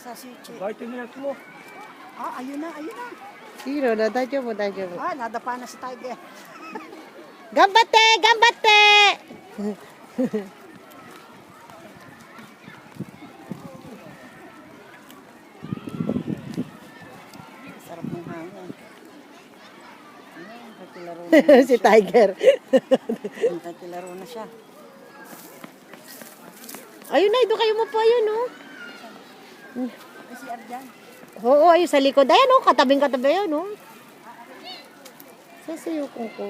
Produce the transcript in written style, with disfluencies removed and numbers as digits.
さしち。バイトのやつも。あ、ayun na, ayun na. いいのだ、大丈夫、大丈夫。Ah, nadapa na si Tiger. 頑張って、頑張って。Sarap ng hangin. Ayun, kakilaro na Si Tiger. kakilaro na siya. Ayun na, doon kayo mo po, ayun, oh. Kasi Arjan. Oo, ayun sa likod. Ayan, oh, katabing-katabi, ayun, oh. Sasayuko ko.